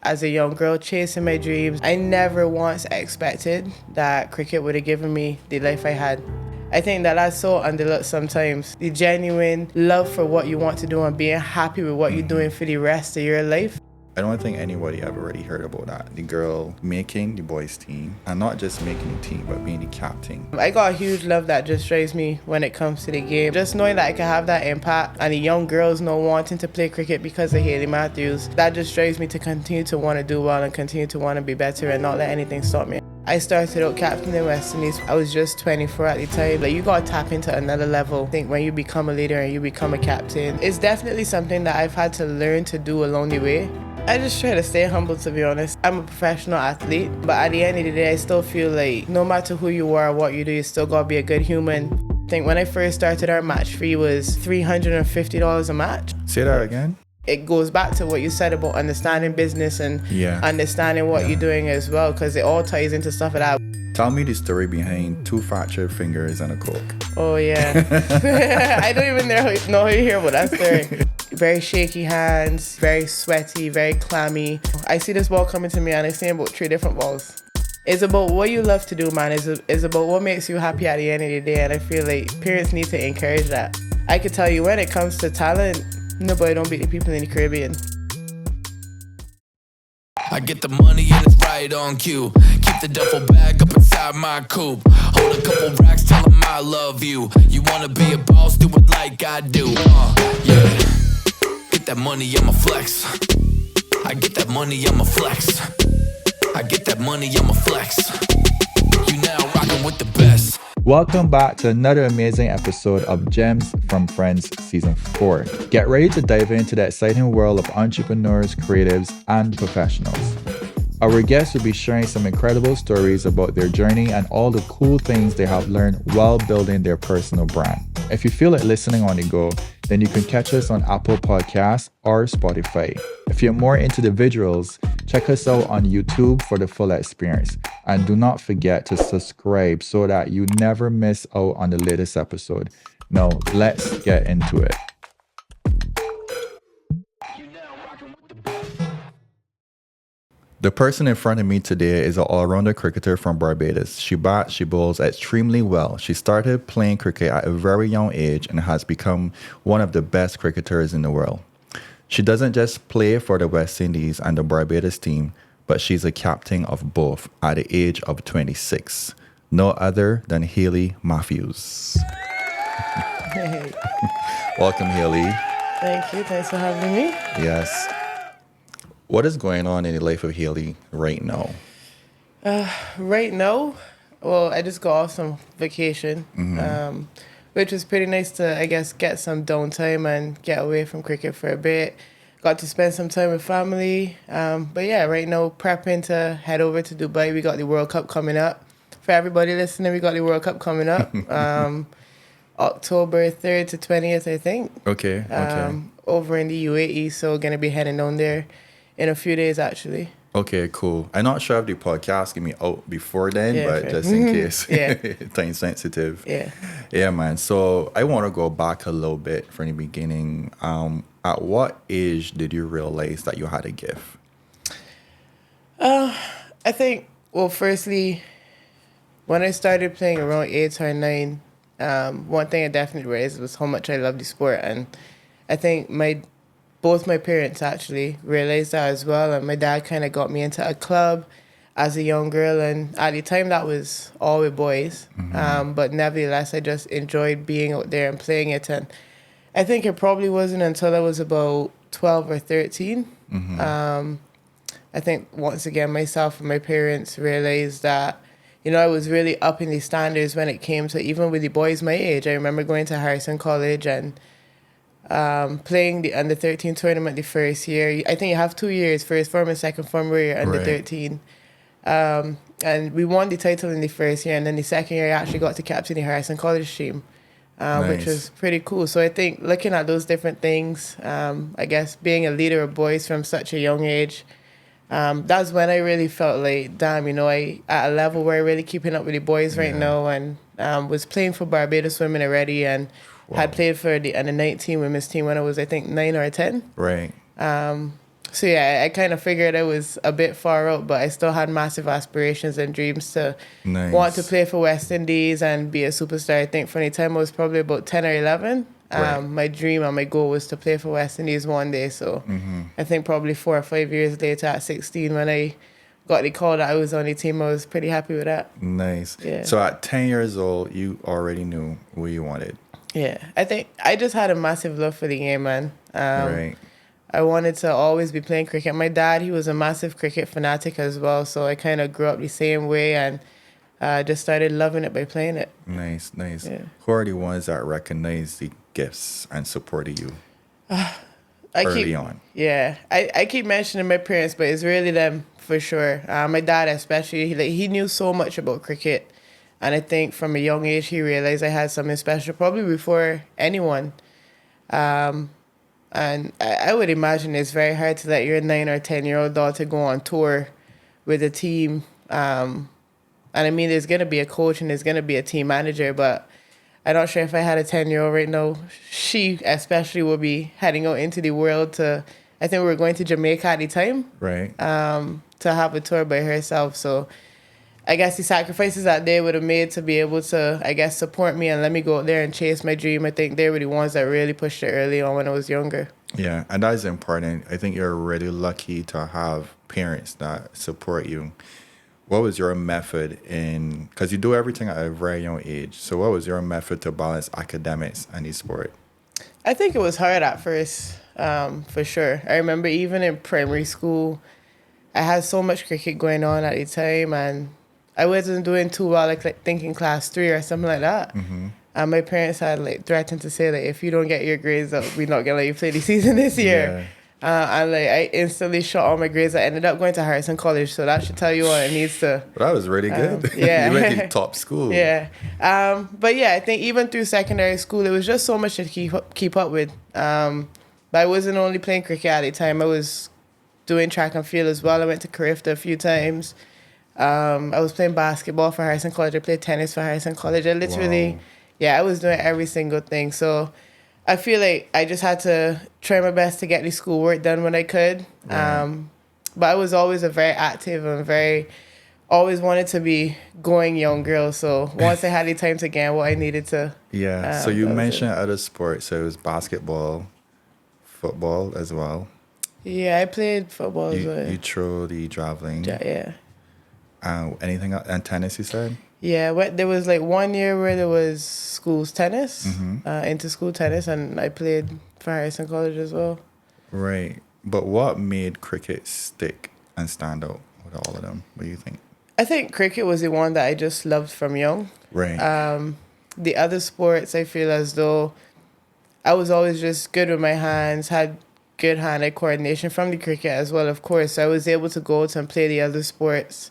As a young girl chasing my dreams, I never once expected that cricket would have given me the life I had. I think that that's so underlooked sometimes. The genuine love for what you want to do and being happy with what you're doing for the rest of your life. I don't think anybody ever really heard about that. The girl making the boys' team, and not just making the team, but being the captain. I got a huge love that just drives me when it comes to the game. Just knowing that I can have that impact, and the young girls know wanting to play cricket because of Hayley Matthews, that just drives me to continue to want to do well and continue to want to be better and not let anything stop me. I started out captain in West Indies. I was just 24 at the time. Like, you gotta tap into another level. I think when you become a leader and you become a captain, it's definitely something that I've had to learn to do along the way. I just try to stay humble, to be honest. I'm a professional athlete, but at the end of the day, I still feel like no matter who you are or what you do, you still gotta be a good human. I think when I first started, our match fee was $350 a match. Say that again? It goes back to what you said about understanding business and understanding what you're doing as well, because it all ties into stuff like that. Tell me the story behind 2 fractured fingers and a Coke. Oh, yeah. I don't even know how you hear about that story. Very shaky hands, very sweaty, very clammy. I see this ball coming to me and I see about 3 different balls. It's about what you love to do, man. It's about what makes you happy at the end of the day, and I feel like parents need to encourage that. I could tell you, when it comes to talent, nobody don't beat the people in the Caribbean. I get the money and it's right on cue. Keep the duffel bag up inside my coupe. Hold a couple racks, tell them I love you. You wanna be a boss, do it like I do. Yeah. Get that money, I'ma flex. I get that money, I'ma flex. I get that money, I'ma flex. You now rockin' with the best. Welcome back to another amazing episode of Gems from Friends Season 4. Get ready to dive into the exciting world of entrepreneurs, creatives, and professionals. Our guests will be sharing some incredible stories about their journey and all the cool things they have learned while building their personal brand. If you feel like listening on the go, then you can catch us on Apple Podcasts or Spotify. If you're more into the visuals, check us out on YouTube for the full experience. And do not forget to subscribe so that you never miss out on the latest episode. Now, let's get into it. The person in front of me today is an all-rounder cricketer from Barbados. She bats, she bowls extremely well. She started playing cricket at a very young age and has become one of the best cricketers in the world. She doesn't just play for the West Indies and the Barbados team, but she's a captain of both at the age of 26. No other than Hayley Matthews. Hey. Welcome, Hayley. Thank you. Thanks for having me. Yes. What is going on in the life of Hayley right now? Right now, well, I just got off some vacation, which was pretty nice to, I guess, get some downtime and get away from cricket for a bit. Got to spend some time with family. But yeah, right now, prepping to head over to Dubai. We got the World Cup coming up. For everybody listening, we got the World Cup coming up. October 3rd to 20th, I think. Okay. Over in the UAE, so going to be heading down there in a few days, actually. Okay, cool. I'm not sure if the podcast can be out before then, but okay. just in case. Yeah. Time sensitive. Yeah. Yeah, man. So I want to go back a little bit from the beginning. At what age did you realize that you had a gift? I think, well, firstly, when I started playing around 8 or 9, one thing I definitely realized was how much I love the sport. And I think both my parents actually realized that as well. And my dad kind of got me into a club as a young girl. And at the time, that was all with boys. But nevertheless, I just enjoyed being out there and playing it. And I think it probably wasn't until I was about 12 or 13. I think, once again, myself and my parents realized that, you know, I was really up in the standards when it came to even with the boys my age. I remember going to Harrison College and playing the under-13 tournament the first year. I think you have 2 years, first form and second form, where you're under-13. And we won the title in the first year, and then the second year I actually got to captain the Harrison College team, which was pretty cool. So I think looking at those different things, I guess being a leader of boys from such a young age, that's when I really felt like, damn, you know, I at a level where I'm really keeping up with the boys right now, and was playing for Barbados women already, and had played for the under-19 women's team when I was, I think, 9 or 10. Right. So yeah, I kind of figured I was a bit far out, but I still had massive aspirations and dreams to want to Nice. play for West Indies and be a superstar. I think from the time I was probably about 10 or 11, Right. my dream and my goal was to play for West Indies one day. So I think probably 4 or 5 years later at 16 when I got the call that I was on the team, I was pretty happy with that. Nice. Yeah. So at 10 years old, you already knew what you wanted. Yeah, I think I just had a massive love for the game, man. Right. I wanted to always be playing cricket. My dad, he was a massive cricket fanatic as well, so I kind of grew up the same way and just started loving it by playing it. Nice, nice. Yeah. Who are the ones that recognize the gifts and supported you I early keep, on? Yeah, I keep mentioning my parents, but it's really them for sure. My dad especially, he knew so much about cricket, and I think from a young age he realized I had something special, probably before anyone. And I would imagine it's very hard to let your 9 or 10 year old daughter go on tour with a team. And I mean, there's going to be a coach and there's going to be a team manager, but I'm not sure if I had a 10-year-old right now, she especially would be heading out into the world to, I think we were going to Jamaica at the time, Right. to have a tour by herself. So I guess the sacrifices that they would have made to be able to, I guess, support me and let me go out there and chase my dream, I think they were the ones that really pushed it early on when I was younger. Yeah, and that is important. I think you're really lucky to have parents that support you. What was your method in, because you do everything at a very young age, so what was your method to balance academics and e-sport? I think it was hard at first, for sure. I remember even in primary school, I had so much cricket going on at the time, and I wasn't doing too well, like thinking class 3 or something like that. And my parents had like threatened to say like, if you don't get your grades up, we're not gonna let you play the season this year. And like I instantly shot all my grades. I ended up going to Harrison College, so that should tell you what it needs to. Well, that was really good. Yeah. You went to top school. Yeah. But yeah, I think even through secondary school, it was just so much to keep up with. But I wasn't only playing cricket at the time. I was doing track and field as well. I went to Carifta a few times. I was playing basketball for Harrison College. I played tennis for Harrison College. I literally, I was doing every single thing. So I feel like I just had to try my best to get the schoolwork done when I could. But I was always a very active and always wanted to be going young girl. So once I had the time to get what I needed to. Yeah. So you mentioned other sports. So it was basketball, football as well. Yeah, I played football as well. You throw the javelin. Yeah. Anything else? And tennis, you said? Yeah, there was like 1 year where there was schools tennis, inter-school tennis, and I played for Harrison College as well. Right. But what made cricket stick and stand out with all of them? What do you think? I think cricket was the one that I just loved from young. Right. The other sports, I feel as though I was always just good with my hands, had good hand-eye coordination from the cricket as well, of course. So I was able to go out and play the other sports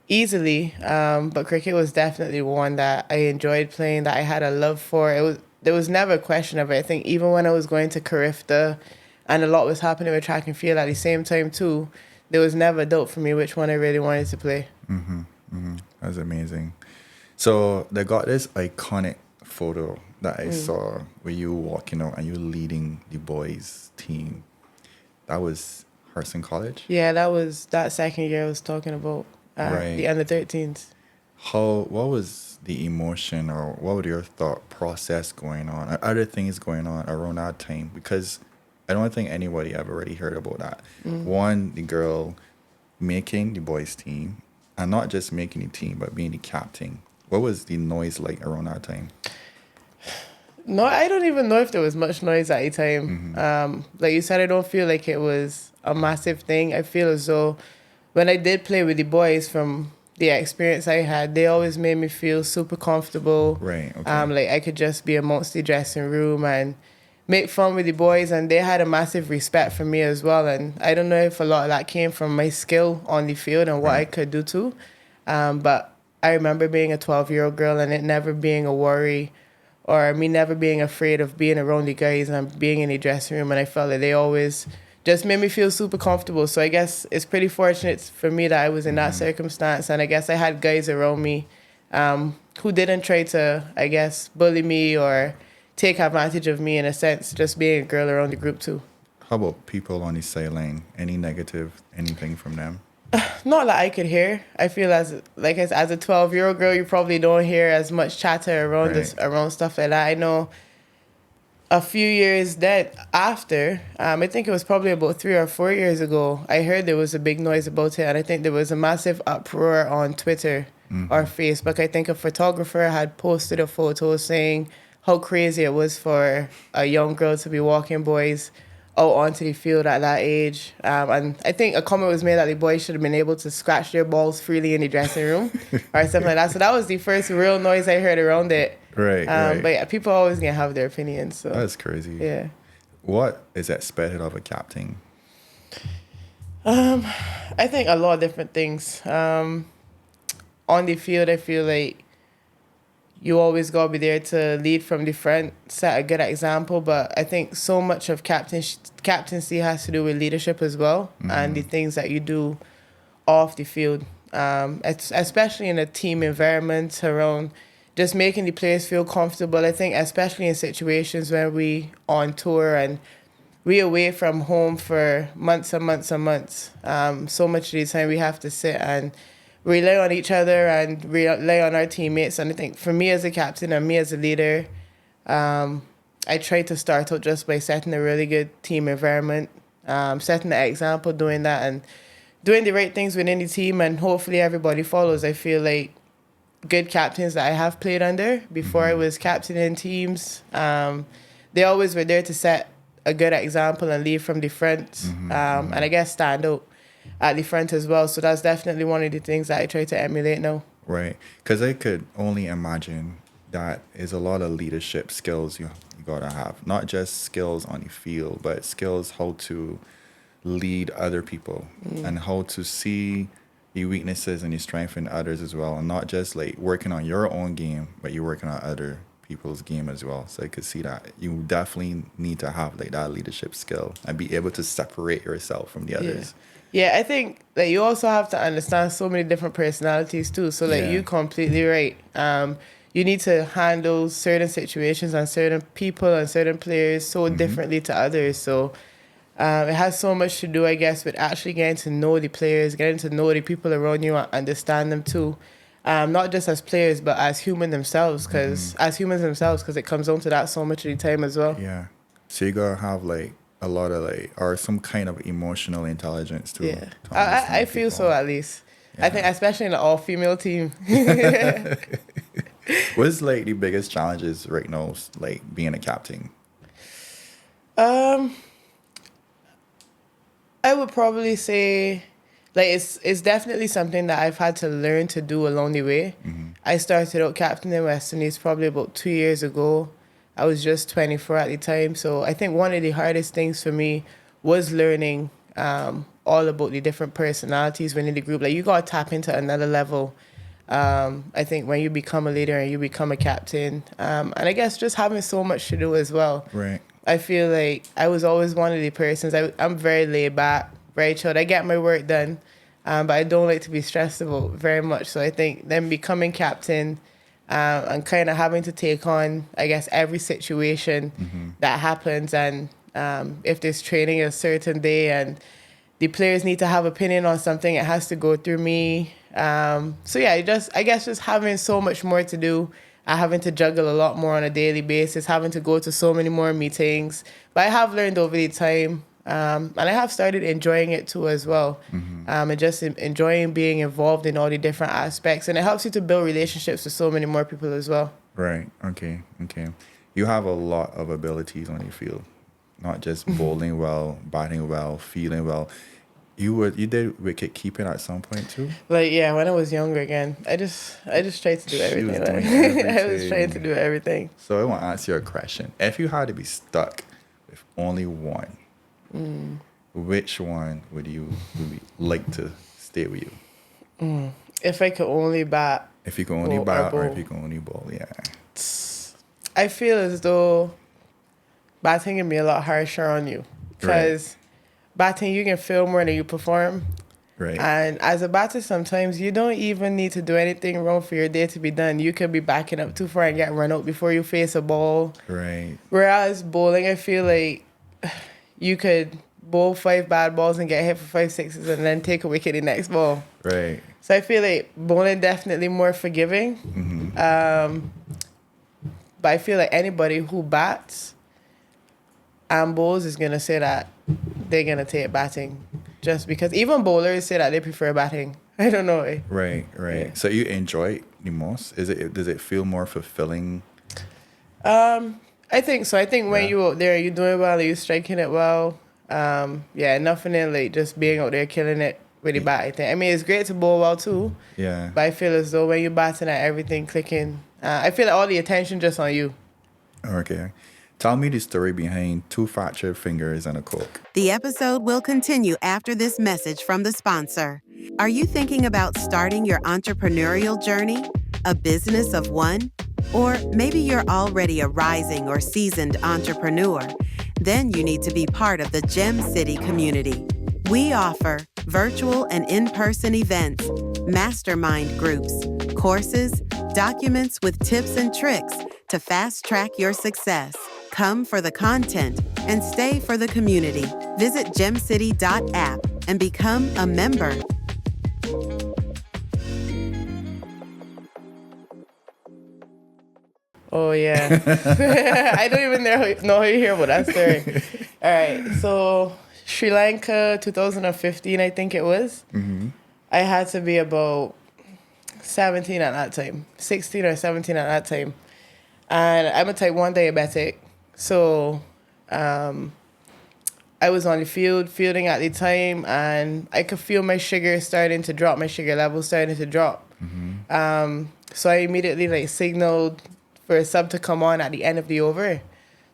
easily, but cricket was definitely one that I enjoyed playing, that I had a love for. There was never a question of it. I think even when I was going to Carifta and a lot was happening with track and field at the same time too, there was never a doubt for me which one I really wanted to play. That's amazing. So they got this iconic photo that I saw where you walking out and you leading the boys team. That was Harrison College? Yeah, that was that second year I was talking about. Right. The under-13s. What was the emotion or what was your thought process going on? Or other things going on around that time? Because I don't think anybody ever really heard about that. One, the girl making the boys team, and not just making the team, but being the captain. What was the noise like around that time? No, I don't even know if there was much noise at the time. Like you said, I don't feel like it was a massive thing. I feel as though when I did play with the boys, from the experience I had, they always made me feel super comfortable. Right. Okay. Like I could just be amongst the dressing room and make fun with the boys, and they had a massive respect for me as well. And I don't know if a lot of that came from my skill on the field and what I could do too. But I remember being a 12-year-old girl and it never being a worry, or me never being afraid of being around the guys and being in the dressing room. And I felt like they always just made me feel super comfortable. So I guess it's pretty fortunate for me that I was in that circumstance. And I guess I had guys around me who didn't try to, I guess, bully me or take advantage of me in a sense, just being a girl around the group too. How about people on the sideline? Any negative, anything from them? Not that I could hear. I feel as a 12-year-old girl, you probably don't hear as much chatter around Right. around stuff like that. I know a few years after, I think it was probably about 3 or 4 years ago, I heard there was a big noise about it, and I think there was a massive uproar on Twitter or Facebook. I think a photographer had posted a photo saying how crazy it was for a young girl to be walking boys out onto the field at that age. And I think a comment was made that the boys should have been able to scratch their balls freely in the dressing room or something like that. So that was the first real noise I heard around it. Right, right. But yeah, people always gonna have their opinions. So That's crazy. yeah. What is expected of a captain? I think a lot of different things. On the field, I feel like you always gotta be there to lead from the front, set a good example. But I think so much of captaincy has to do with leadership as well, and the things that you do off the field. Especially in a team environment around just making the players feel comfortable. I think especially in situations where we on tour and we away from home for months and months and months. So much of the time we have to sit and rely on each other and rely on our teammates. And I think for me as a captain and me as a leader, I try to start out just by setting a really good team environment, setting the example, doing that and doing the right things within the team, and hopefully everybody follows. I feel like good captains that I have played under before I was captaining teams, they always were there to set a good example and lead from the front, and I guess stand out at the front as well. So that's definitely one of the things that I try to emulate now. Right. Because I could only imagine that is a lot of leadership skills you gotta have. Not just skills on the field, but skills how to lead other people and how to see the weaknesses and the strength in others as well. And not just like working on your own game, but you're working on other people's game as well. So I could see that you definitely need to have like that leadership skill and be able to separate yourself from the others. Yeah, I think that you also have to understand so many different personalities too. So like you completely right. You need to handle certain situations and certain people and certain players so differently to others. So it has so much to do, I guess, with actually getting to know the players, getting to know the people around you and understand them too. Not just as players, but as humans themselves, because it comes down to that so much of the time as well. Yeah. So you gotta have like a lot of like, or some kind of emotional intelligence too. Yeah, I feel so at least. Yeah. I think especially in an all-female team. What's like the biggest challenges right now, like being a captain? I would probably say, like, it's definitely something that I've had to learn to do along the way. I started out captaining West Indies probably about 2 years ago. I was just 24 at the time. So I think one of the hardest things for me was learning all about the different personalities within the group. Like, you got to tap into another level. I think when you become a leader and you become a captain, and I guess just having so much to do as well. Right. I feel like I was always one of the persons. I'm very laid back, very chilled. I get my work done, but I don't like to be stressed about very much. So I think then becoming captain and kind of having to take on, I guess, every situation that happens. And if there's training a certain day and the players need to have opinion on something, it has to go through me. So yeah, I guess just having so much more to do, having to juggle a lot more on a daily basis, having to go to so many more meetings. But I have learned over the time, and I have started enjoying it too as well. And just enjoying being involved in all the different aspects. And it helps you to build relationships with so many more people as well. Right. Okay. You have a lot of abilities on your field, not just bowling well, batting well, fielding well. You did wicket keeping at some point too? Like, yeah, when I was younger again, I just tried to do everything. I was trying to do everything. So I want to ask you a question. If you had to be stuck with only one, which one would you like to stay with you? If I could only bat. If you could only bat or if you could only bowl, yeah. I feel as though batting can be a lot harsher on you. Because batting, you can feel more than you perform. Right. And as a batter, sometimes you don't even need to do anything wrong for your day to be done. You could be backing up too far and get run out before you face a ball. Right. Whereas bowling, I feel like you could bowl 5 bad balls and get hit for 5 sixes and then take a wicket the next ball. Right. So I feel like bowling definitely more forgiving. But I feel like anybody who bats and bowls is gonna say that they're gonna take batting, just because even bowlers say that they prefer batting. I don't know. Right. Yeah. So you enjoy it the most? Does it feel more fulfilling? I think so. I think when you're out there, you're doing well, you're striking it well. Nothing in like just being out there killing it with the bat. I think. I mean, it's great to bowl well too. Yeah. But I feel as though when you're batting at everything clicking, I feel like all the attention just on you. Okay. Tell me the story behind 2 fractured fingers and a Coke. The episode will continue after this message from the sponsor. Are you thinking about starting your entrepreneurial journey? A business of one? Or maybe you're already a rising or seasoned entrepreneur. Then you need to be part of the Gem City community. We offer virtual and in-person events, mastermind groups, courses, documents with tips and tricks to fast-track your success. Come for the content and stay for the community. Visit gemcity.app and become a member. Oh, yeah. I don't even know how you hear about that story. All right. So, Sri Lanka, 2015, I think it was. I had to be about 17 at that time, 16 or 17 at that time. And I'm a type 1 diabetic. So, I was on the field, fielding at the time, and I could feel my sugar starting to drop, my sugar level starting to drop. So I immediately signaled for a sub to come on at the end of the over.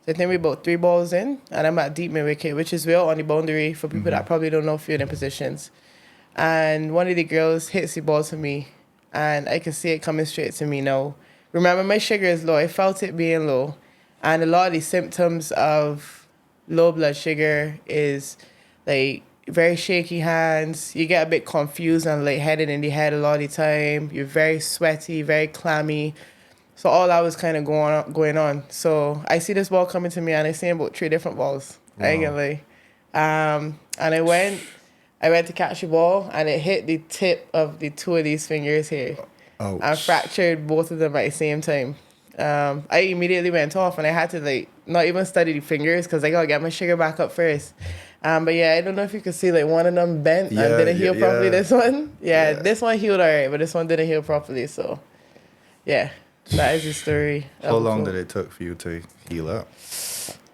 So I think we're about 3 balls in, and I'm at deep mid wicket, which is well on the boundary for people that probably don't know fielding positions. And one of the girls hits the ball to me, and I can see it coming straight to me now. Remember, my sugar is low. I felt it being low. And a lot of the symptoms of low blood sugar is like very shaky hands. You get a bit confused and lightheaded in the head a lot of the time. You're very sweaty, very clammy. So all that was kind of going on. So I see this ball coming to me, and I see about 3 different balls. Wow. I ain't gonna lie. And I went to catch the ball, and it hit the tip of the 2 of these fingers here. Ouch. And fractured both of them at the same time. I immediately went off, and I had to not even study the fingers because I gotta get my sugar back up first. But yeah, I don't know if you could see one of them bent and didn't heal properly. This one, this one healed alright, but this one didn't heal properly. So yeah, that is the story. How long did it take for you to heal up?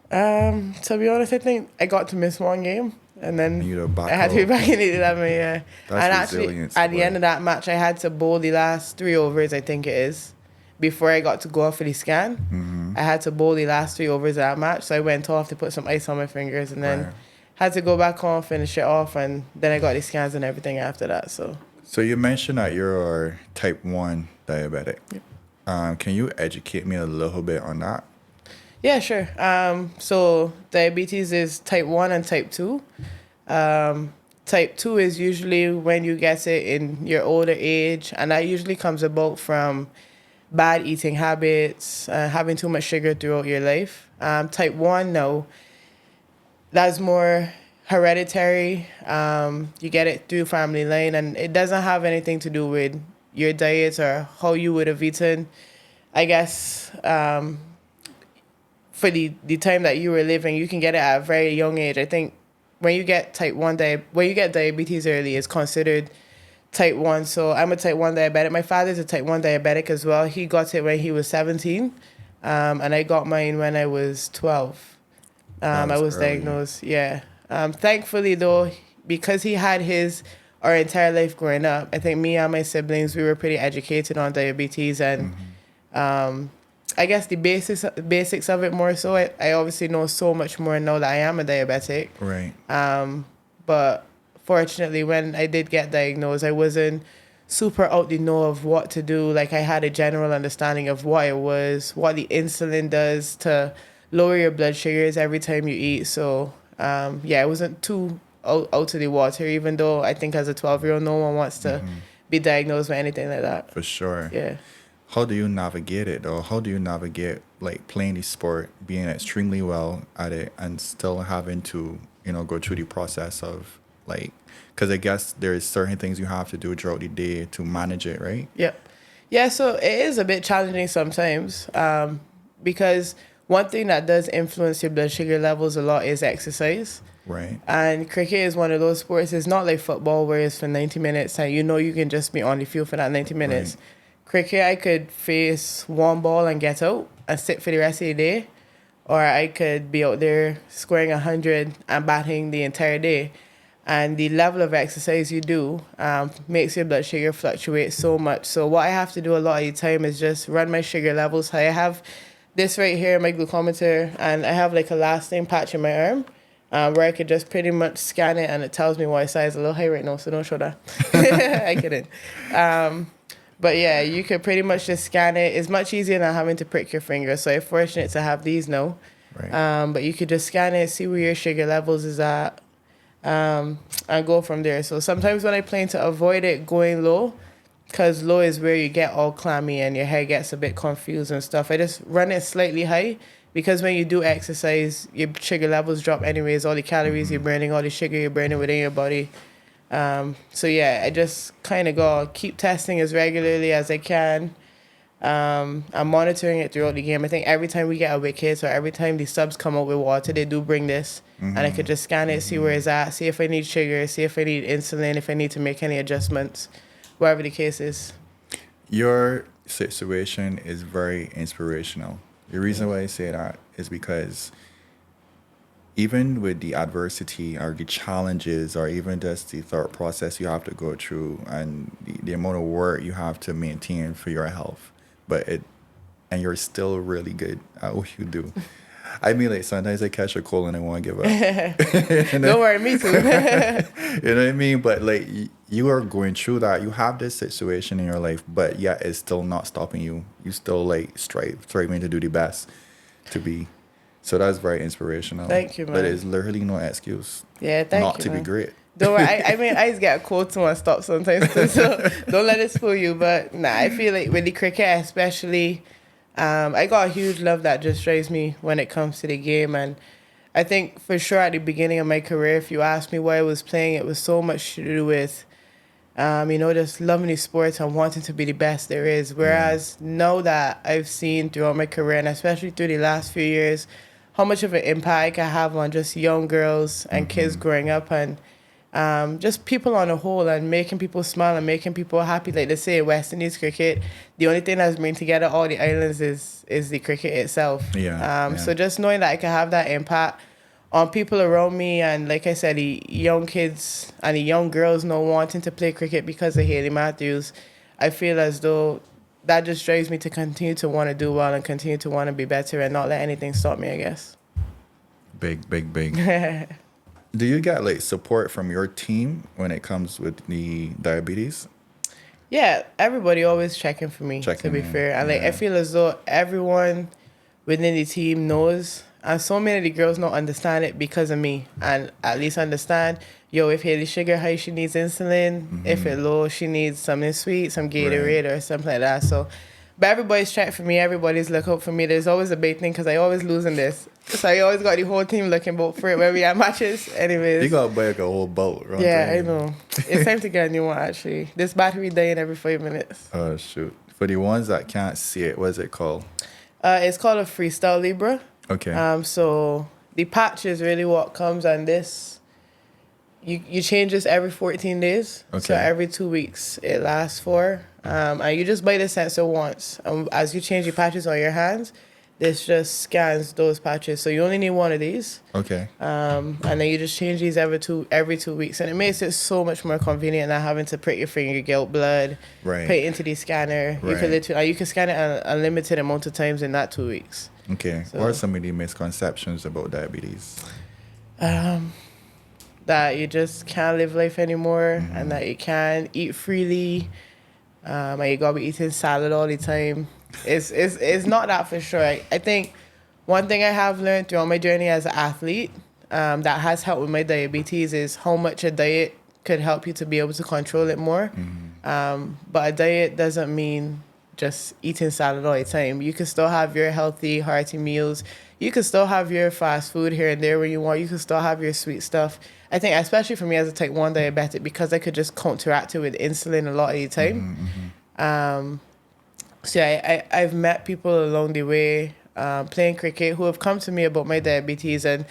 To be honest, I think I got to miss 1 game, and then I had to be back in the 11. Yeah, that's and actually at the end of that match, I had to bowl the last 3 overs. I think it is. Before I got to go off for the scan, I had to bowl the last 3 overs of that match. So I went off to put some ice on my fingers, and then had to go back on, finish it off, and then I got the scans and everything after that. So you mentioned that you're type 1 diabetic. Yep. Can you educate me a little bit on that? Yeah, sure. So diabetes is type 1 and type 2. Type 2 is usually when you get it in your older age, and that usually comes about from bad eating habits, having too much sugar throughout your life. Type 1, no. That's more hereditary. You get it through family line, and it doesn't have anything to do with your diet or how you would have eaten. I guess for the time that you were living, you can get it at a very young age. I think when you get diabetes early, it's considered type 1. So I'm a type 1 diabetic. My father's a type 1 diabetic as well. He got it when he was 17, and I got mine when I was 12. I was early. Diagnosed, yeah. Thankfully, though, because he had his our entire life growing up, I think me and my siblings, we were pretty educated on diabetes, and I guess the basics of it more so. I obviously know so much more now that I am a diabetic. Right. But fortunately, when I did get diagnosed, I wasn't super out the know of what to do. Like, I had a general understanding of what it was, what the insulin does to lower your blood sugars every time you eat. So, it wasn't too out of the water, even though I think as a 12-year-old, no one wants to be diagnosed with anything like that. For sure. Yeah. How do you navigate it, or how do you navigate like playing the sport, being extremely well at it, and still having to, go through the process of like, because I guess there's certain things you have to do throughout the day to manage it, right? Yep. Yeah, so it is a bit challenging sometimes, because one thing that does influence your blood sugar levels a lot is exercise. Right. And cricket is one of those sports. It's not like football where it's for 90 minutes and you can just be on the field for that 90 minutes. Right. Cricket, I could face one ball and get out and sit for the rest of the day. Or I could be out there scoring 100 and batting the entire day. And the level of exercise you do makes your blood sugar fluctuate so much. So what I have to do a lot of the time is just run my sugar levels. I have this right here, my glucometer, and I have like a lasting patch in my arm. Where I could just pretty much scan it and it tells me what size. A little high right now, so don't show that. I couldn't. But yeah, you could pretty much just scan it. It's much easier than having to prick your finger. So I'm fortunate to have these now. Right. But you could just scan it, see where your sugar levels is at, and go from there. So sometimes when I plan to avoid it going low, because low is where you get all clammy and your head gets a bit confused and stuff, I just run it slightly high. Because when you do exercise, your sugar levels drop anyways. All the calories you're burning, all the sugar you're burning within your body. So yeah, I just kind of go keep testing as regularly as I can. I'm monitoring it throughout the game. I think every time we get a wicket or every time the subs come out with water, they do bring this. And I could just scan it, see where it's at, see if I need sugar, see if I need insulin, if I need to make any adjustments, whatever the case is. Your situation is very inspirational. The reason why I say that is because even with the adversity or the challenges or even just the thought process you have to go through and the amount of work you have to maintain for your health, and you're still really good at what you do. I mean, like sometimes I catch a cold and I want to give up. Don't worry, me too. You know what I mean? But like you are going through that. You have this situation in your life, but yet it's still not stopping you. You still like striving to do the best to be. So that's very inspirational. Thank you, man. But it's literally no excuse. Yeah, thank not you, to man. be great. Don't worry. I mean, I just get a cold too and stop sometimes too, so don't let it fool you. But nah, I feel like with the cricket especially, I got a huge love that just drives me when it comes to the game. And I think for sure at the beginning of my career, if you asked me why I was playing, it was so much to do with, just loving the sport and wanting to be the best there is. Whereas now that I've seen throughout my career, and especially through the last few years, how much of an impact I can have on just young girls and kids growing up and just people on the whole and making people smile and making people happy. Like they say, West Indies cricket, the only thing that's bringing together all the islands is the cricket itself. So just knowing that I can have that impact on people around me and, like I said, the young kids and the young girls now wanting to play cricket because of Hayley Matthews, I feel as though that just drives me to continue to want to do well and continue to want to be better and not let anything stop me, I guess. Big. Do you get like support from your team when it comes with the diabetes? Yeah, everybody always checking for me, to be fair. And I feel as though everyone within the team knows. And so many of the girls don't understand it because of me. And at least understand, if Hayley's sugar high, she needs insulin. If it's low, she needs something sweet, some Gatorade or something like that. So, but everybody's checking for me. Everybody's looking out for me. There's always a big thing because I always lose in this. So I always got the whole team looking out for it when we have matches. Anyways. You got to buy like a whole boat. Right? Yeah, I know. It's time to get a new one, actually. This battery dying every 5 minutes. Oh, shoot. For the ones that can't see it, what is it called? It's called a Freestyle Libra. Okay. So the patch is really what comes on this. You change this every 14 days. Okay. So every 2 weeks it lasts for. And you just buy the sensor once. And as you change the patches on your hands, this just scans those patches. So you only need one of these. Okay. And then you just change these every 2 weeks. And it makes it so much more convenient than having to prick your finger, get out blood, Right. put it into the scanner. Right. You can scan it an unlimited amount of times in that 2 weeks. Okay. So, what are some of the misconceptions about diabetes? That you just can't live life anymore and that you can't eat freely. And you gotta be eating salad all the time. It's not that for sure. I think one thing I have learned throughout my journey as an athlete that has helped with my diabetes is how much a diet could help you to be able to control it more. But a diet doesn't mean just eating salad all the time. You can still have your healthy, hearty meals. You can still have your fast food here and there when you want. You can still have your sweet stuff. I think, especially for me as a type 1 diabetic, because I could just counteract it with insulin a lot of the time. So yeah, I've met people along the way playing cricket who have come to me about my diabetes, and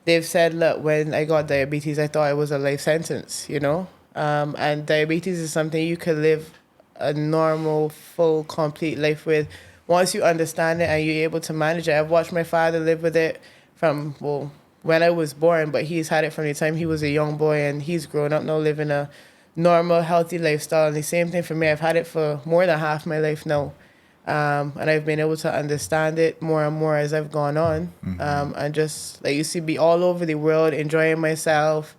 they've said, look, when I got diabetes, I thought it was a life sentence, you know? And diabetes is something you could live a normal, full, complete life with once you understand it and you're able to manage it. I've watched my father live with it from, well, when I was born, but he's had it from the time he was a young boy, and he's grown up now living a normal, healthy lifestyle. And the same thing for me. I've had it for more than half my life now. And I've been able to understand it more and more as I've gone on. And just, like, you see, be all over the world, enjoying myself,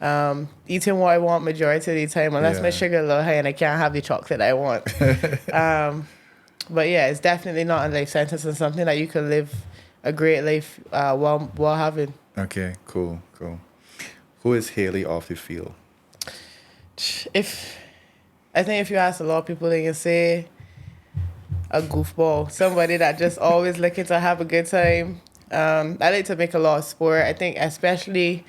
eating what I want majority of the time, unless my sugar a little high and I can't have the chocolate I want. But yeah, it's definitely not a life sentence, and something that you can live a great life while having. Okay, cool. Who is Hayley off the field? I think if you ask a lot of people, they can say a goofball, somebody that just always looking to have a good time. I like to make a lot of sport. I think especially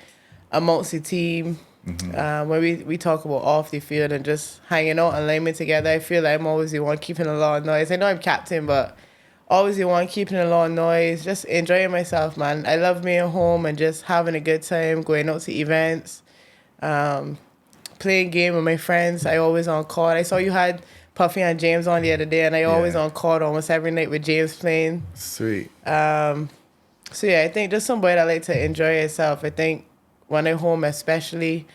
amongst the team, when we talk about off the field and just hanging out and liming together, I feel like I'm always the one keeping a lot of noise. I know I'm captain, but always the one keeping a lot of noise, just enjoying myself, man. I love being at home and just having a good time, going out to events, playing game with my friends. I always on court. I saw you had Puffy and James on the other day, and I always on court almost every night with James playing. Sweet. So yeah, I think just somebody that like to enjoy yourself. I think when I'm home, especially,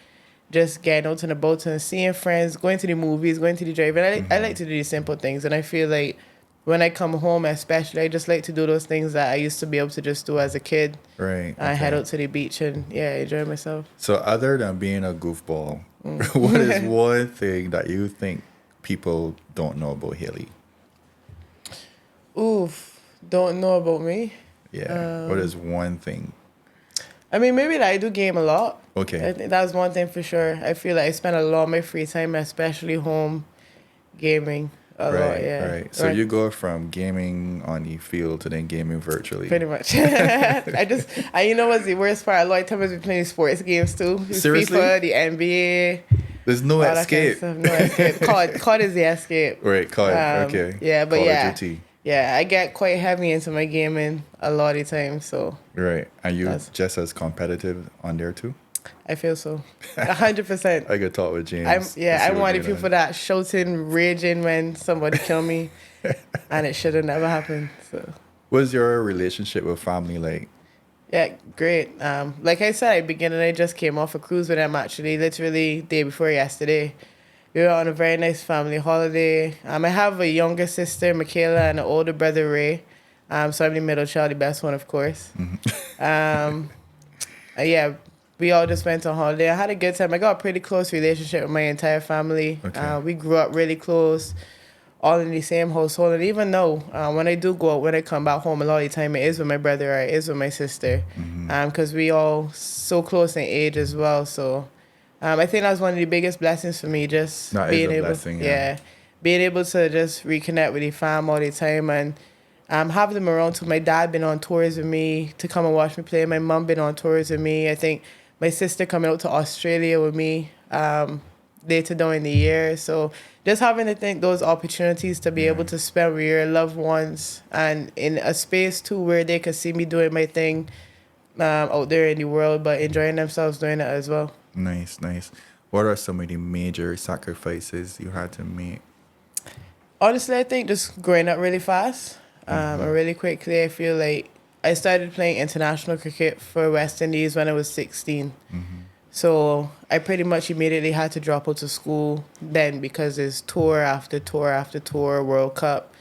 just getting out and about and seeing friends, going to the movies, going to the drive-in. I like to do these simple things, and I feel like when I come home, especially, I just like to do those things that I used to be able to just do as a kid. Right. I head out to the beach and, enjoy myself. So other than being a goofball, what is one thing that you think people don't know about Hayley? Oof, don't know about me? Yeah. What is one thing? I mean, maybe that I do game a lot. Okay. I think that's one thing for sure. I feel like I spend a lot of my free time, especially home, gaming. Right. So you go from gaming on the field to then gaming virtually. Pretty much. You know what's the worst part? A lot of times we playing sports games too. Seriously? FIFA, the NBA. There's no escape. Kind of no escape. COD is the escape. Right, COD. Okay. Yeah, but Call yeah. of Duty. Yeah, I get quite heavy into my gaming a lot of the time, so. Right. And you just as competitive on there too? I feel so. 100%. I could talk with James. I'm one of the people that shouting, raging when somebody kill me, and it should have never happened. So. What's your relationship with family like? Yeah, great. Like I said at the beginning, I just came off a cruise with them actually, literally day before yesterday. We were on a very nice family holiday. I have a younger sister, Michaela, and an older brother, Ray. So I'm the middle child, the best one, of course. Yeah, we all just went on holiday. I had a good time. I got a pretty close relationship with my entire family. Okay. We grew up really close, all in the same household. And even though when I do go out, when I come back home, a lot of the time it is with my brother or it is with my sister. Because we all so close in age as well. So I think that's one of the biggest blessings for me, just that being is a able, blessing, being able to just reconnect with the fam all the time and have them around too. My dad been on tours with me to come and watch me play. My mom been on tours with me. I think my sister coming out to Australia with me later down in the year. So just having to think those opportunities to be able to spend with your loved ones and in a space too where they could see me doing my thing out there in the world, but enjoying themselves doing it as well. Nice. What are some of the major sacrifices you had to make? Honestly, I think just growing up really fast and really quickly. I feel like I started playing international cricket for West Indies when I was 16. So I pretty much immediately had to drop out of school then because there's tour after tour after tour, World Cup,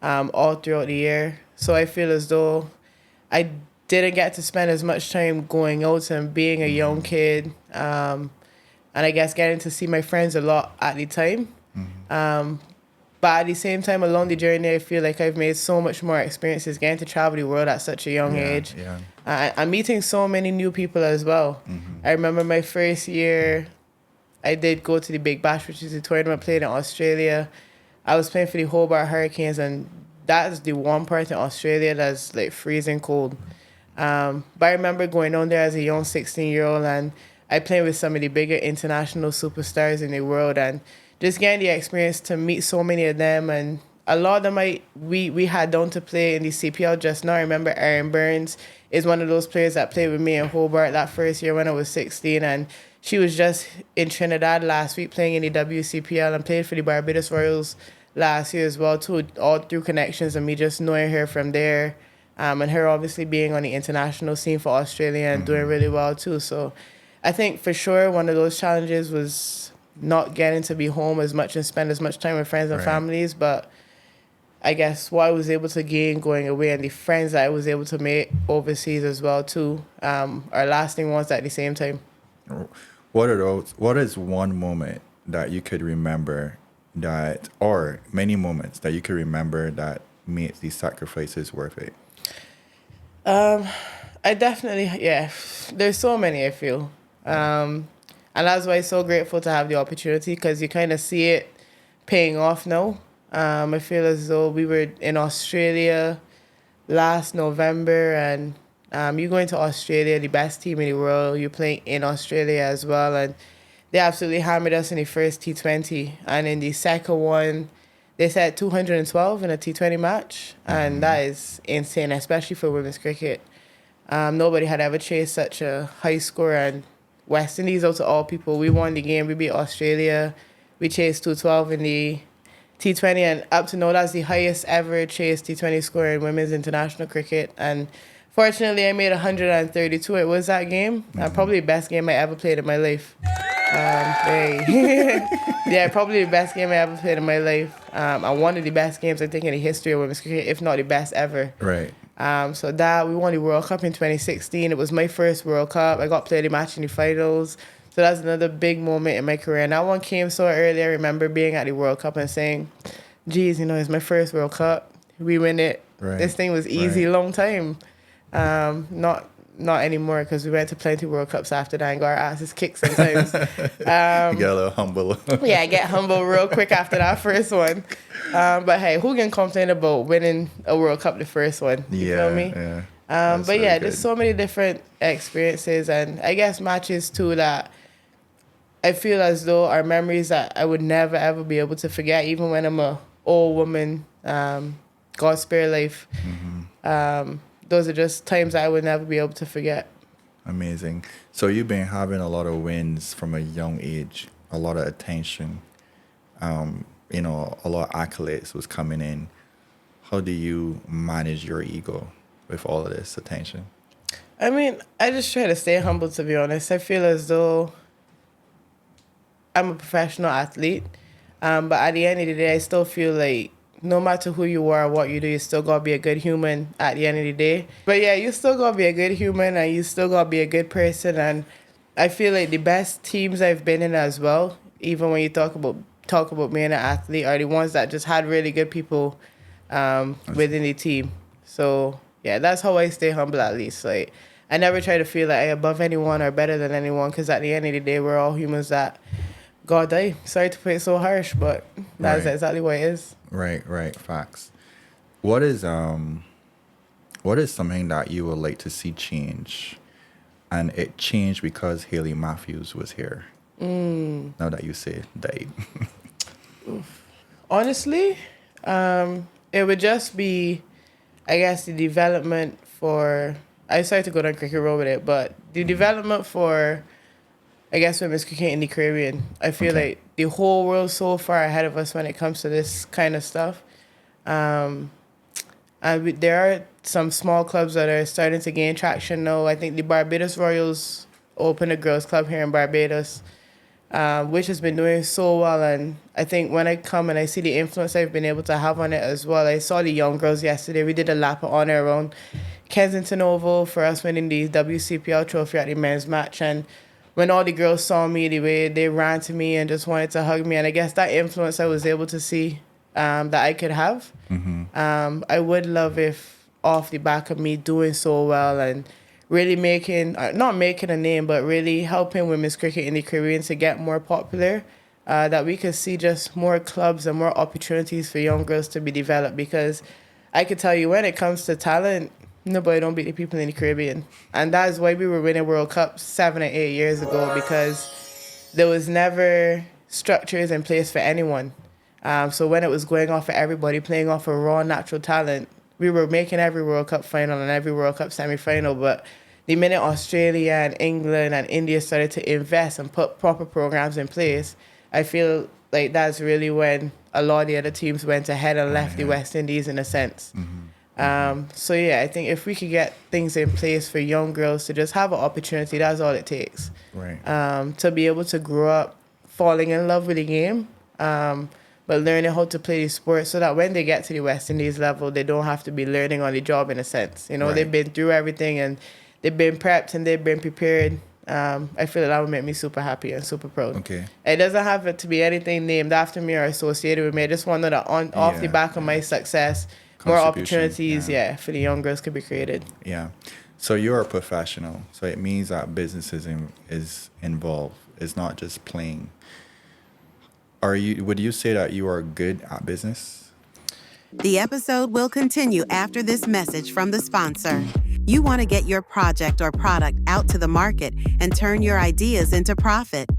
all throughout the year. So I feel as though I didn't get to spend as much time going out and being a young kid. And I guess getting to see my friends a lot at the time. But at the same time, along the journey, I feel like I've made so much more experiences getting to travel the world at such a young age. I'm meeting so many new people as well. I remember my first year, I did go to the Big Bash, which is a tournament played in Australia. I was playing for the Hobart Hurricanes, and that's the one part in Australia that's like freezing cold. But I remember going on there as a young 16-year-old, and I played with some of the bigger international superstars in the world, and just getting the experience to meet so many of them. And a lot of them we had done to play in the CPL just now. I remember Erin Burns is one of those players that played with me in Hobart that first year when I was 16, and she was just in Trinidad last week playing in the WCPL and played for the Barbados Royals last year as well too, all through connections and me just knowing her from there. And her obviously being on the international scene for Australia and doing really well too. So I think for sure one of those challenges was not getting to be home as much and spend as much time with friends and families. But I guess what I was able to gain going away and the friends that I was able to make overseas as well too are lasting ones at the same time. What is one moment that you could remember that, or many moments that you could remember that made these sacrifices worth it? I definitely, yeah, there's so many I feel. And that's why I'm so grateful to have the opportunity, because you kind of see it paying off now. I feel as though we were in Australia last November, and you're going to Australia, the best team in the world. You're playing in Australia as well, and they absolutely hammered us in the first T20. And in the second one, they said 212 in a T20 match, and that is insane, especially for women's cricket. Nobody had ever chased such a high score, and West Indies, out of all people, we won the game. We beat Australia. We chased 212 in the T20, and up to now, that's the highest ever chased T20 score in women's international cricket. And fortunately, I made 132. It was that game. Probably the best game I ever played in my life. Yeah, probably the best game I ever played in my life. And one of the best games, I think, in the history of women's cricket, if not the best ever. Right. So that we won the World Cup in 2016. It was my first World Cup. I got played a match in the finals. So that's another big moment in my career. And that one came so early. I remember being at the World Cup and saying, geez, it's my first World Cup. We win it. Right. This thing was easy, long time. Not anymore, because we went to plenty World Cups after that and got our asses kicked sometimes. You got a little humble. Yeah, I get humble real quick after that first one. But hey, who can complain about winning a World Cup the first one? You feel me? Yeah. But yeah, there's so many different experiences, and I guess matches too that I feel as though are memories that I would never ever be able to forget, even when I'm a old woman. God spare life. Those are just times that I would never be able to forget. Amazing. So you've been having a lot of wins from a young age, a lot of attention, a lot of accolades was coming in. How do you manage your ego with all of this attention? I mean, I just try to stay humble, to be honest. I feel as though I'm a professional athlete, but at the end of the day, I still feel like no matter who you are or what you do, you still gotta be a good human at the end of the day. But yeah, you still gotta be a good human, and you still gotta be a good person. And I feel like the best teams I've been in as well, even when you talk about being an athlete, are the ones that just had really good people within the team. So yeah, that's how I stay humble, at least. Like, I never try to feel like I'm above anyone or better than anyone, because at the end of the day, we're all humans that God die. Sorry to put it so harsh, but that's exactly what it is. Right. Facts. What is something that you would like to see change, and it changed because Hayley Matthews was here? Now that you say died. Honestly, it would just be, I guess, the development for, I started to go down cricket road with it, but the development for, I guess, women's cricket in the Caribbean. I feel like the whole world's so far ahead of us when it comes to this kind of stuff. And there are some small clubs that are starting to gain traction now. I think the Barbados Royals opened a girls' club here in Barbados, which has been doing so well. And I think when I come and I see the influence I've been able to have on it as well, I saw the young girls yesterday. We did a lap of honor around Kensington Oval for us winning the WCPL trophy at the men's match. And when all the girls saw me, the way they ran to me and just wanted to hug me, and I guess that influence I was able to see that I could have. I would love if off the back of me doing so well and really making, not making a name, but really helping women's cricket in the Caribbean to get more popular, that we could see just more clubs and more opportunities for young girls to be developed. Because I could tell you, when it comes to talent, nobody don't beat the people in the Caribbean. And that is why we were winning World Cup 7 or 8 years ago, because there was never structures in place for anyone. So when it was going off for everybody, playing off of raw natural talent, we were making every World Cup final and every World Cup semi-final. But the minute Australia and England and India started to invest and put proper programs in place, I feel like that's really when a lot of the other teams went ahead and left the West Indies in a sense. So yeah, I think if we could get things in place for young girls to just have an opportunity, that's all it takes. Right. To be able to grow up falling in love with the game, but learning how to play the sport so that when they get to the West Indies level, they don't have to be learning on the job in a sense. You know, Right. they've been through everything and they've been prepped and they've been prepared. I feel that would make me super happy and super proud. Okay. It doesn't have to be anything named after me or associated with me. I just want to know that off the back of my success, more Contribution, opportunities, for the young girls could be created. Yeah. So you're a professional. So it means that business is involved. It's not just playing. Would you say that you are good at business? The episode will continue after this message from the sponsor. You want to get your project or product out to the market and turn your ideas into profit.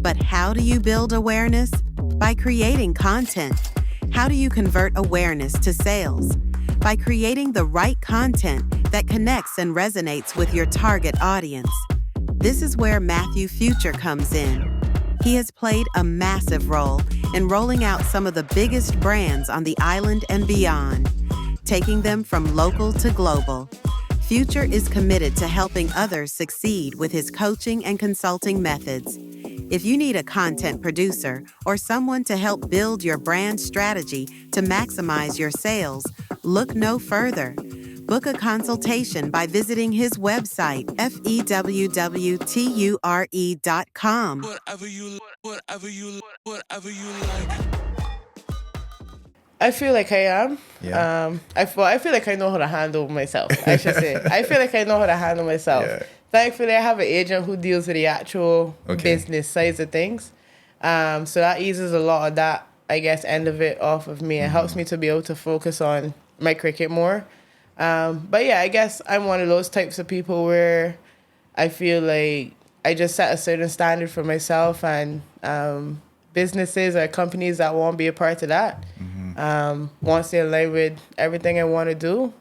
But how do you build awareness? By creating content. How do you convert awareness to sales? By creating the right content that connects and resonates with your target audience. This is where Matthew Future comes in. He has played a massive role in rolling out some of the biggest brands on the island and beyond, taking them from local to global. Future is committed to helping others succeed with his coaching and consulting methods. If you need a content producer or someone to help build your brand strategy to maximize your sales, look no further. Book a consultation by visiting his website, fewture.com. Whatever you like. I feel like I am. Yeah. I feel like I know how to handle myself, I should say. I feel like I know how to handle myself. Yeah. Thankfully, I have an agent who deals with the actual Okay. business sides of things. So that eases a lot of that, I guess, end of it off of me. It helps me to be able to focus on my cricket more. But yeah, I guess I'm one of those types of people where I feel like I just set a certain standard for myself, and businesses or companies that won't be a part of that, once they align with everything I want to do,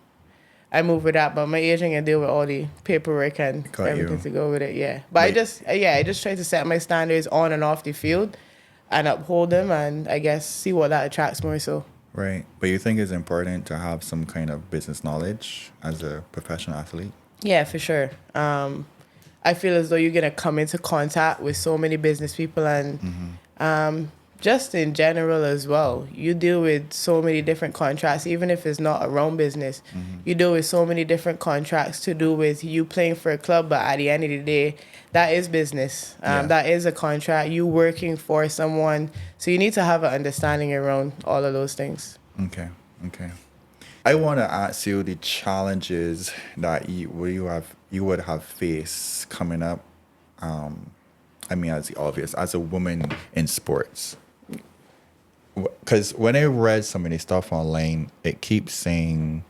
I move with that. But my agent can deal with all the paperwork and Got everything you. to go with it. Yeah, but Like- I just try to set my standards on and off the field, and uphold them, and I guess see what that attracts more so. Right. But you think it's important to have some kind of business knowledge as a professional athlete? Yeah, for sure. I feel as though you're going to come into contact with so many business people, and just in general as well. You deal with so many different contracts, even if it's not around business. You deal with so many different contracts to do with you playing for a club, but at the end of the day, that is business. That is a contract. You working for someone. So you need to have an understanding around all of those things. Okay. I want to ask you the challenges that you would have faced coming up. I mean, as the obvious, as a woman in sports. Because when I read some of the stuff online, it keeps saying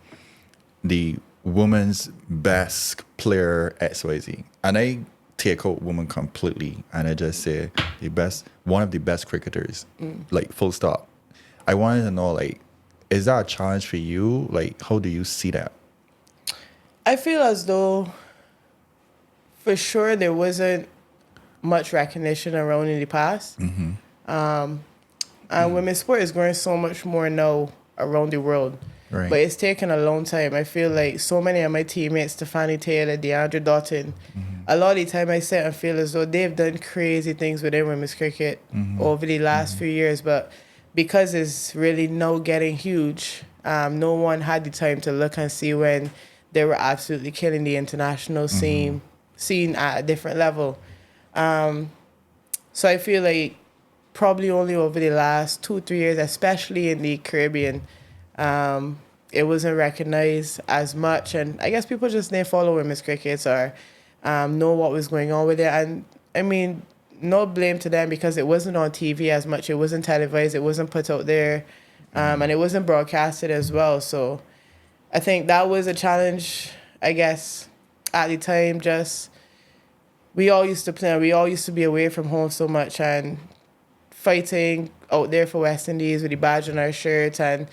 the woman's best player XYZ. And I take out woman completely and I just say one of the best cricketers, like full stop. I wanted to know, like, is that a challenge for you? Like, how do you see that? I feel as though, for sure, there wasn't much recognition around in the past. And women's sport is growing so much more now around the world. Right. But it's taken a long time. I feel like so many of my teammates, Stephanie Taylor, DeAndre Doughton, a lot of the time I sit and feel as though they've done crazy things within women's cricket over the last few years. But because it's really now getting huge, no one had the time to look and see when they were absolutely killing the international scene at a different level. So I feel like probably only over the last 2-3 years, especially in the Caribbean, it wasn't recognized as much. And I guess people just didn't follow women's cricket or know what was going on with it. And I mean, no blame to them because it wasn't on TV as much. It wasn't televised. It wasn't put out there, and it wasn't broadcasted as well. So I think that was a challenge, I guess, at the time. Just we all used to play. We all used to be away from home so much and fighting out there for West Indies with the badge on our shirt. And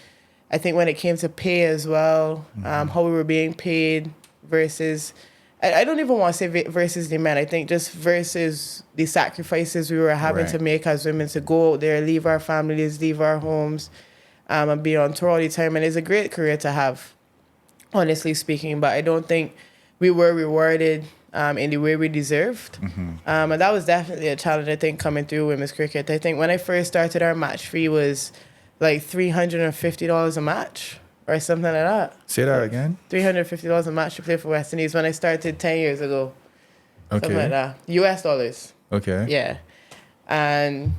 I think when it came to pay as well, how we were being paid versus, I don't even want to say versus the men. I think just versus the sacrifices we were having to make as women to go out there, leave our families, leave our homes, and be on tour all the time. And it's a great career to have, honestly speaking. But I don't think we were rewarded in the way we deserved. And that was definitely a challenge, I think, coming through women's cricket. I think when I first started, our match fee was like $350 a match or something like that. Say that again? $350 a match to play for West Indies when I started 10 years ago. Okay. Something like that. US dollars. Okay. Yeah. And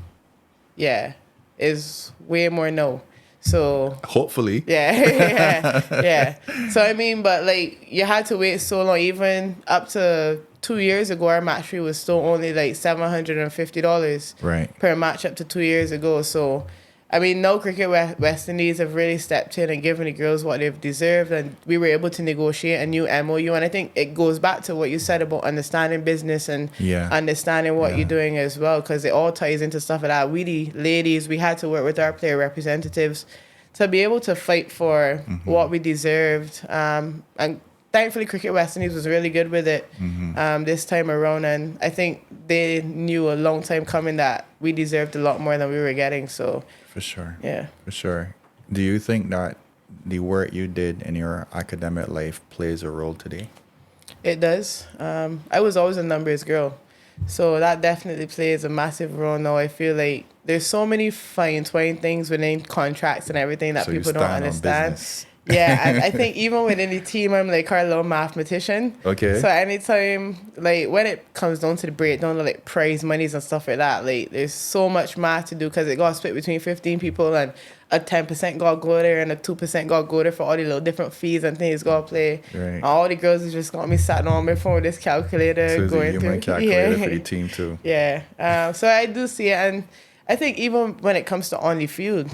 yeah, it's way more now. So hopefully. Yeah. So I mean, but like you had to wait so long. Even up to 2 years ago, our match fee was still only like $750 per match up to 2 years ago. So I mean, no Cricket West Indies have really stepped in and given the girls what they've deserved, and we were able to negotiate a new MOU. And I think it goes back to what you said about understanding business and understanding what you're doing as well, because it all ties into stuff like that. We, the ladies, we had to work with our player representatives to be able to fight for what we deserved. And thankfully, Cricket West Indies was really good with it this time around. And I think they knew a long time coming that we deserved a lot more than we were getting. So for sure. Yeah. For sure. Do you think that the work you did in your academic life plays a role today? It does. I was always a numbers girl. So that definitely plays a massive role now. I feel like there's so many fine-twined things within contracts and everything that people don't understand. Yeah, and I think even within the team, I'm like our little mathematician. Okay. So anytime, like when it comes down to the breakdown of like prize monies and stuff like that, like there's so much math to do because it got split between 15 people and a 10% got to go there and a 2% got to go there for all the little different fees and things got to play. Right. And all the girls is just got me sat on my phone with this calculator so going it's a through. human calculator for the team too. Yeah. So I do see it, and I think even when it comes to on the field,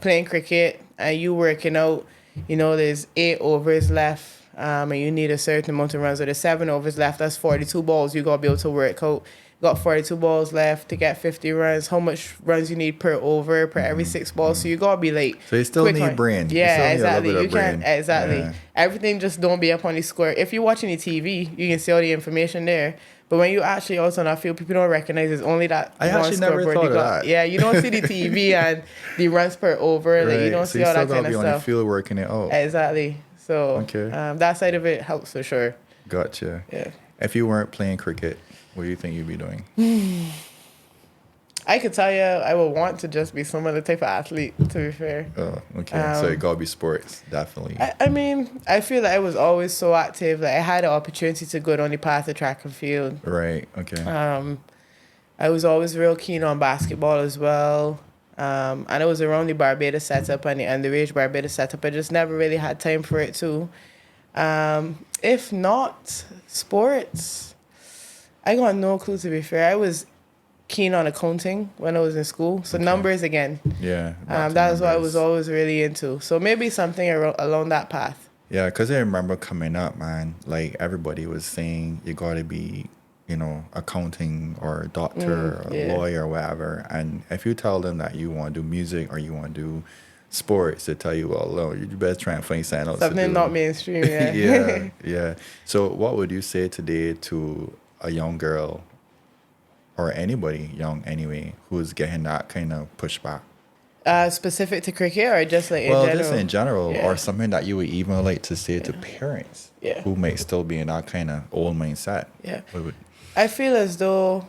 playing cricket and you working out, you know, there's 8 overs left, and you need a certain amount of runs. So there's 7 overs left. That's 42 balls. You got to be able to work out. Got 42 balls left to get 50 runs. How much runs you need per over, per every 6 balls. So you got to be like... So you still need brain. Yeah, exactly. You can exactly. Yeah. Everything just don't be up on the square. If you're watching the TV, you can see all the information there. But when you actually also on that field, people don't recognize it's only that I one actually never scoreboard thought you of got. that. Yeah, you don't see the TV and the runs per over. Like you don't so see you all still that kind gotta of be on the stuff. field working it out. Exactly. So Okay. that side of it helps for sure. Gotcha. Yeah. If you weren't playing cricket, what do you think you'd be doing? I could tell you I would want to just be some other type of athlete, to be fair. Oh, okay. So it gotta be sports, definitely. I mean, I feel like I was always so active. Like I had the opportunity to go down the path of track and field. Right. Okay. I was always real keen on basketball as well. And it was around the Barbados setup and the underage Barbados setup. I just never really had time for it too. If not sports, I got no clue, to be fair. I was keen on accounting when I was in school. So numbers again. Yeah. That is what I was always really into. So maybe something along that path. Yeah, because I remember coming up, man, like everybody was saying you got to be, you know, accounting or a doctor or a lawyer or whatever. And if you tell them that you want to do music or you want to do sports, they tell you, well, no, you better try and find something else to Something do. not mainstream, yeah. Yeah. So what would you say today to a young girl or anybody young anyway who's getting that kind of pushback? Specific to cricket or just like in well, general? just in general, or something that you would even like to say to parents who might still be in that kind of old mindset. Yeah. What would... I feel as though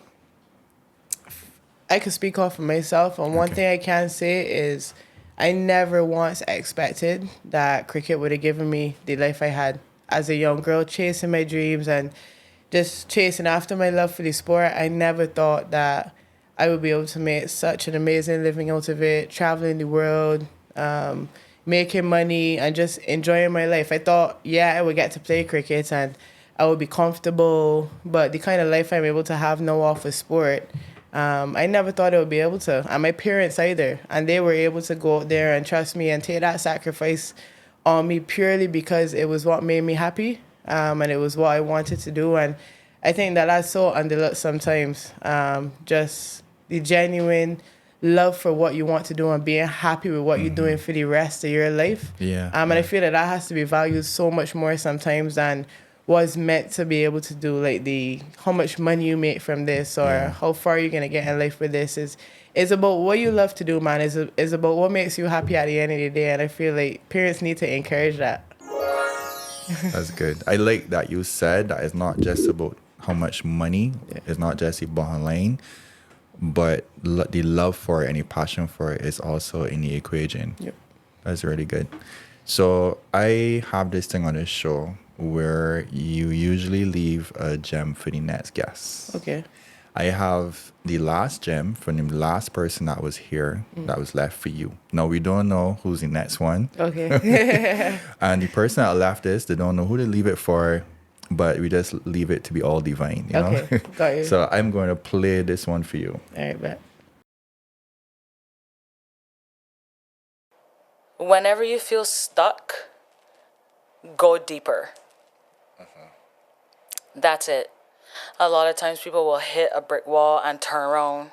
I could speak off for myself, and one thing I can say is I never once expected that cricket would have given me the life I had as a young girl, chasing my dreams and just chasing after my love for the sport. I never thought that I would be able to make such an amazing living out of it, traveling the world, making money and just enjoying my life. I thought, I would get to play cricket and I would be comfortable. But the kind of life I'm able to have now off of sport, I never thought I would be able to. And my parents either. And they were able to go out there and trust me and take that sacrifice on me purely because it was what made me happy. And it was what I wanted to do. And I think that that's so underlooked sometimes. Just the genuine love for what you want to do and being happy with what you're doing for the rest of your life. And I feel that that has to be valued so much more sometimes than was meant to be able to do, like the how much money you make from this or how far you're gonna get in life with this is about what you love to do, man. Is about what makes you happy at the end of the day, and I feel like parents need to encourage that. That's good. I like that you said that it's not just about how much money, it's not just the bottom line, but the love for it and the passion for it is also in the equation. Yep. That's really good. So I have this thing on this show where you usually leave a gem for the next guest. Okay. I have the last gem from the last person that was here that was left for you. Now, we don't know who's the next one. Okay. And the person that left this, they don't know who to leave it for, but we just leave it to be all divine, you know? Okay, got you. So I'm going to play this one for you. All right, bet. Whenever you feel stuck, go deeper. That's it. A lot of times people will hit a brick wall and turn around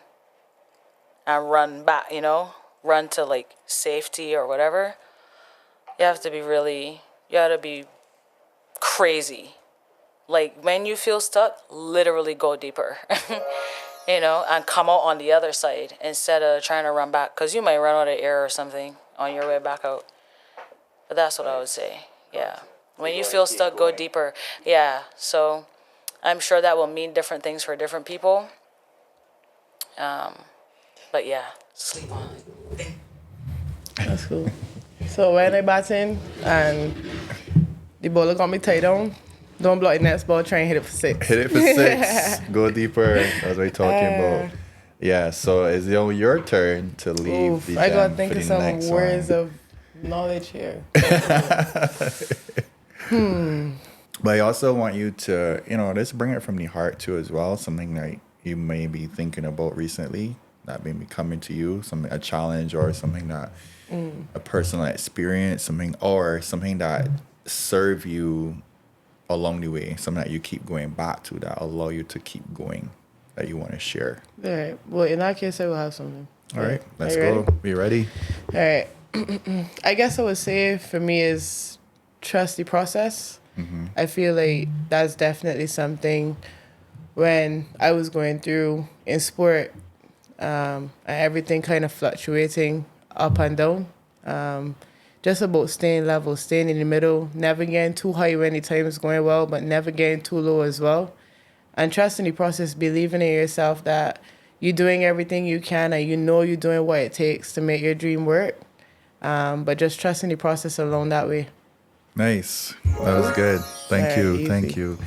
and run back, run to like safety or whatever. You have to be crazy. Like when you feel stuck, literally go deeper, and come out on the other side instead of trying to run back, because you might run out of air or something on your way back out. But that's what I would say. Yeah. When you feel stuck, go deeper. Yeah. So I'm sure that will mean different things for different people. But yeah, sleep on it. That's cool. So when I bat in and the ball got me tied down, don't block the next ball, try and hit it for 6. Hit it for 6. Go deeper. That's what we're talking about. Yeah, so it's your turn to leave the gem I got to for think the of some next words one. of knowledge here. But I also want you to, let's bring it from the heart too as well. Something that you may be thinking about recently that may be coming to you, a challenge or something that a personal experience, something that serve you along the way, something that you keep going back to that allow you to keep going, that you want to share. All right. Well, in that case, I will have something. All right, let's go. Ready? Be ready? All right. I guess I would say for me is trust the process. I feel like that's definitely something when I was going through in sport, and everything kind of fluctuating up and down. Just about staying level, staying in the middle, never getting too high when the time is going well, but never getting too low as well. And trusting the process, believing in yourself that you're doing everything you can and you're doing what it takes to make your dream work. But just trusting the process along that way. Nice. That was good. Thank you. Easy. Thank you.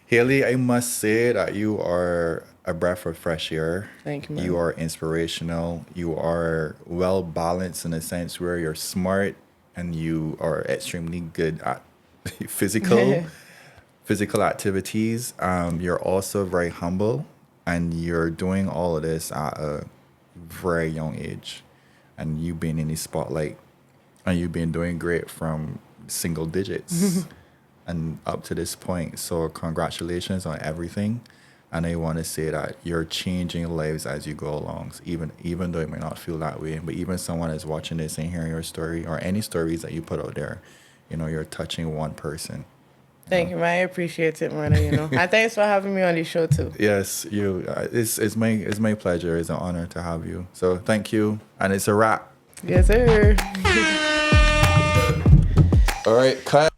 Hayley, I must say that you are a breath of fresh air. Thank you, man. You are inspirational. You are well balanced in a sense where you're smart and you are extremely good at physical activities. You're also very humble, and you're doing all of this at a very young age. And you've been in the spotlight, and you've been doing great from single digits and up to this point. So congratulations on everything. And I want to say that you're changing lives as you go along, so even though it may not feel that way. But even someone is watching this and hearing your story or any stories that you put out there, you're touching one person. Thank you, man. I appreciate it, man. And thanks for having me on the show too. Yes, it's my pleasure. It's an honor to have you. So thank you, and it's a wrap. Yes, sir. All right, cut.